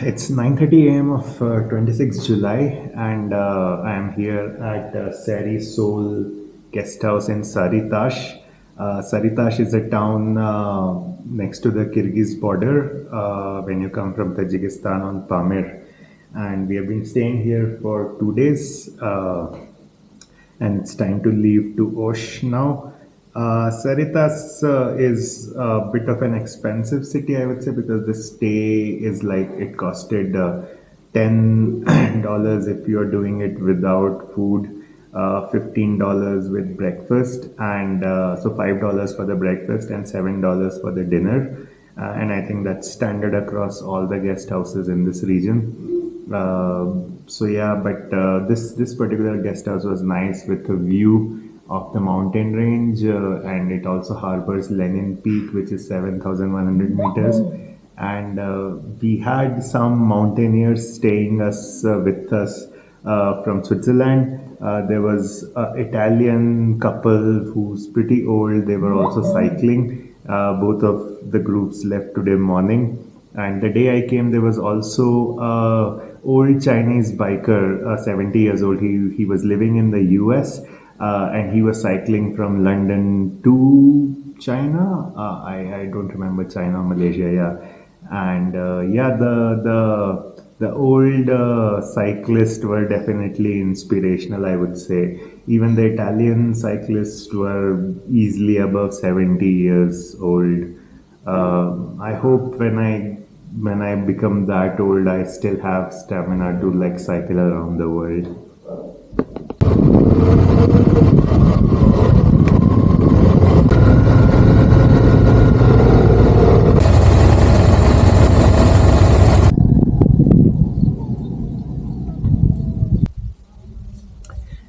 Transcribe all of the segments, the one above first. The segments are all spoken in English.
It's 9:30 a.m. of 26th July, and I am here at Sari Soul Guest House in Sary-Tash. Sary-Tash is a town next to the Kyrgyz border when you come from Tajikistan on Pamir. And we have been staying here for 2 days, and it's time to leave to Osh now. Saritas is a bit of an expensive city, I would say, because the stay is like it costed $10 if you're doing it without food, $15 with breakfast, and so $5 for the breakfast and $7 for the dinner. And I think that's standard across all the guest houses in this region. So yeah, but this particular guest house was nice with a view of the mountain range, and it also harbors Lenin Peak, which is 7,100 meters. And we had some mountaineers staying with us from Switzerland. There was an Italian couple who's pretty old. They were also cycling. Both of the groups left today morning. And the day I came, there was also a old Chinese biker, 70 years old. He was living in the US, and he was cycling from London to China. I don't remember, China or Malaysia, yeah. And yeah, the old cyclists were definitely inspirational, I would say. Even the Italian cyclists were easily above 70 years old. I hope when I become that old, I still have stamina to like cycle around the world.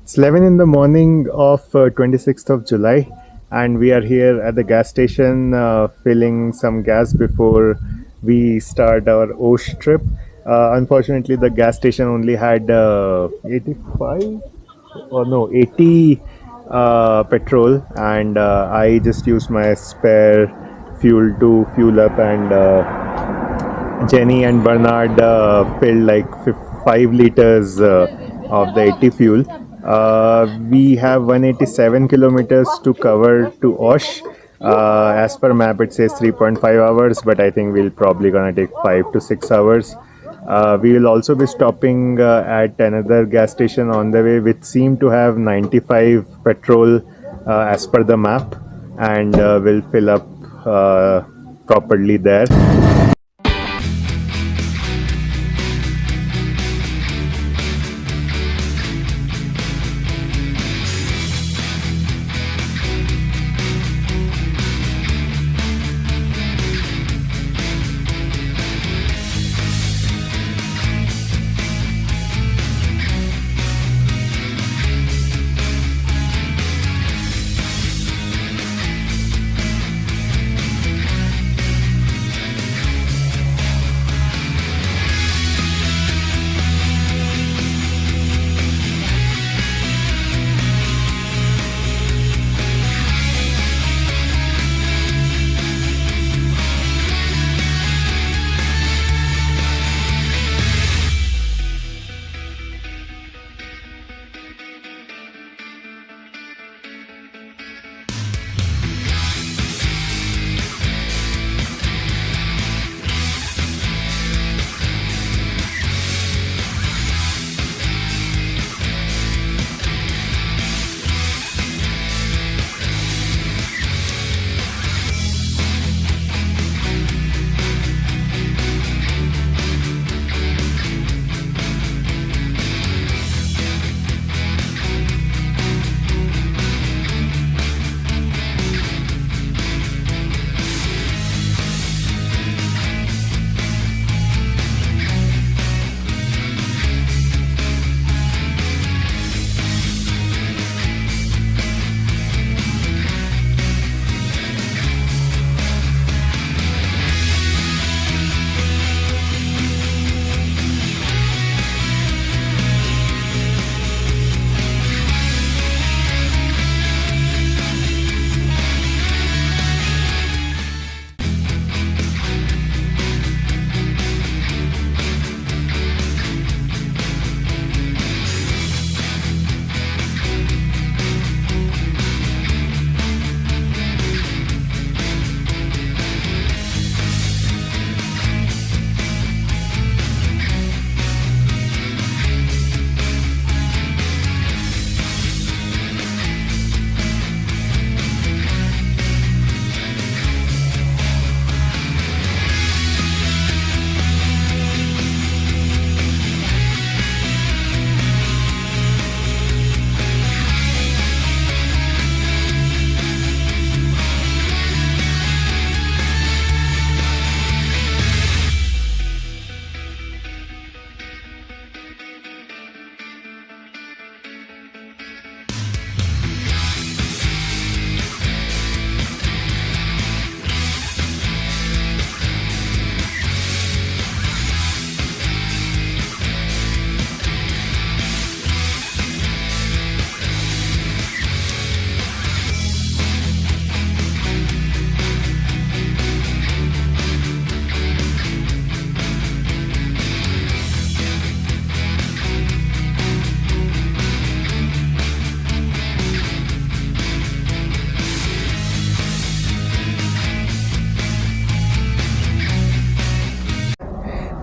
It's 11 in the morning of 26th of July, and we are here at the gas station filling some gas before we start our Osh trip. Unfortunately, the gas station only had 85 or no 80 petrol, and I just used my spare fuel to fuel up, and Jenny and Bernard filled like 5 liters of the 80 fuel. We have 187 kilometers to cover to Osh. As per map, it says 3.5 hours, but I think we'll probably gonna take 5 to 6 hours. We will also be stopping at another gas station on the way, which seem to have 95 petrol as per the map, and we'll fill up properly there.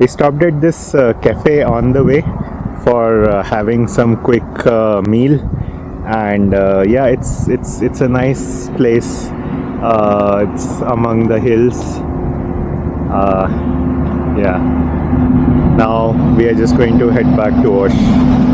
We stopped at this cafe on the way for having some quick meal, and yeah, it's a nice place. It's among the hills. Yeah. Now we are just going to head back to Osh.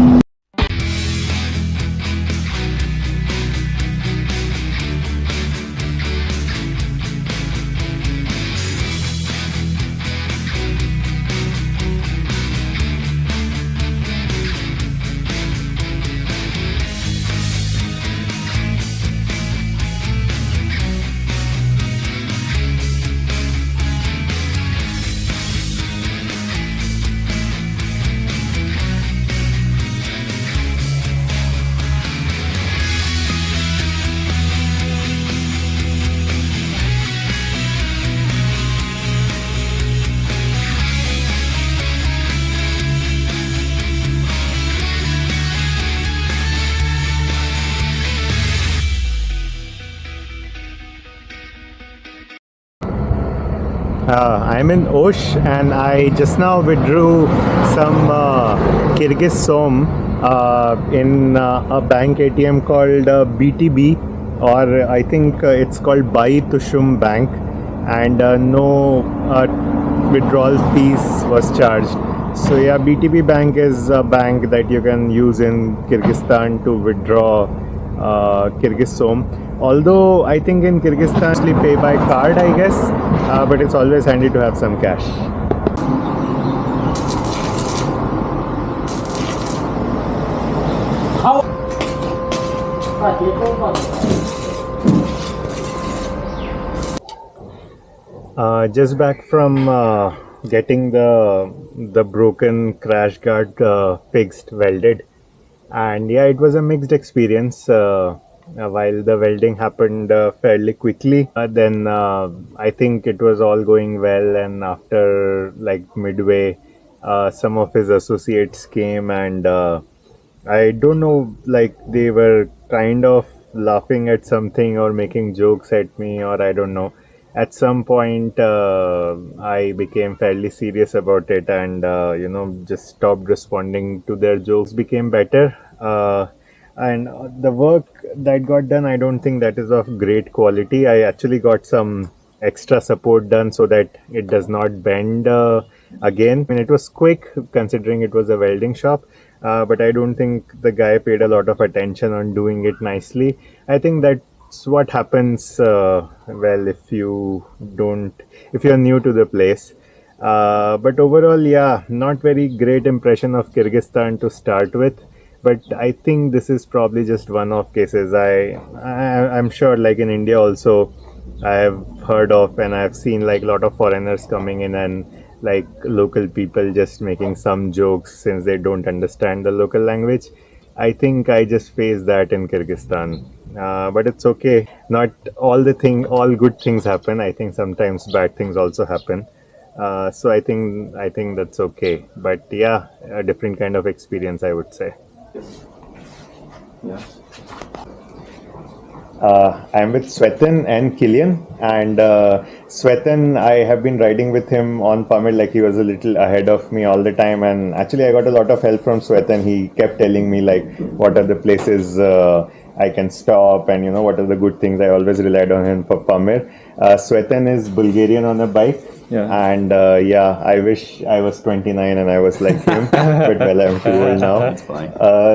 I'm in Osh, and I just now withdrew some Kyrgyz som in a bank ATM called BTB, or I think it's called Bai Tushum Bank, and no withdrawal fees was charged. So yeah, BTB Bank is a bank that you can use in Kyrgyzstan to withdraw Kyrgyz som. Although I think in Kyrgyzstan actually pay by card, I guess, but it's always handy to have some cash. Just back from getting the broken crash guard fixed, welded, and yeah, it was a mixed experience. While the welding happened fairly quickly, then I think it was all going well, and after like midway, some of his associates came, and I don't know, like they were kind of laughing at something or making jokes at me, or I don't know. At some point, I became fairly serious about it, and just stopped responding to their jokes. Became better. And the work that got done, I don't think that is of great quality. I actually got some extra support done so that it does not bend again. I mean, it was quick considering it was a welding shop, but I don't think the guy paid a lot of attention on doing it nicely. I think that's what happens well, if you're new to the place. But overall, yeah, not very great impression of Kyrgyzstan to start with. But I think this is probably just one-off cases. I'm sure, like in India also, I have heard of and I've seen like a lot of foreigners coming in and like local people just making some jokes since they don't understand the local language. I think I just faced that in Kyrgyzstan. But it's okay. Not all good things happen. I think sometimes bad things also happen. So I think that's okay. But yeah, a different kind of experience, I would say. Yeah. I'm with Swethen and Kellan, and Swethen, I have been riding with him on Pamir, like he was a little ahead of me all the time, and actually I got a lot of help from Swethen. He kept telling me like what are the places I can stop, and what are the good things. I always relied on him for Pamir. Swethen is Bulgarian on a bike. Yeah. And yeah, I wish I was 29 and I was like him, but well, I'm too old now. That's fine.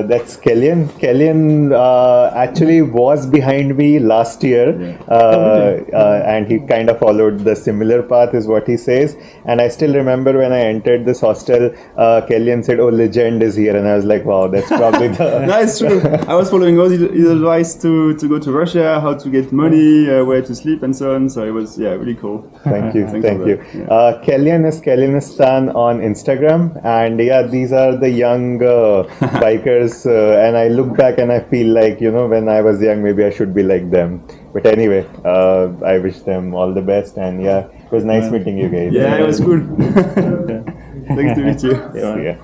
That's Kellan. Kellan actually was behind me last year, and he kind of followed the similar path, is what he says. And I still remember when I entered this hostel, Kellan said, "Oh, legend is here," and I was like, "Wow, that's probably the." That's true. I was following all his advice to go to Russia, how to get money, where to sleep, and so on. So it was really cool. Thank you, Thanks thank you. Yeah. Kellan is Kellanistan on Instagram, and yeah, these are the young bikers, and I look back and I feel like, when I was young, maybe I should be like them. But anyway, I wish them all the best, and yeah, it was nice meeting you guys. Yeah, it was cool. Thanks to meet you. Yeah.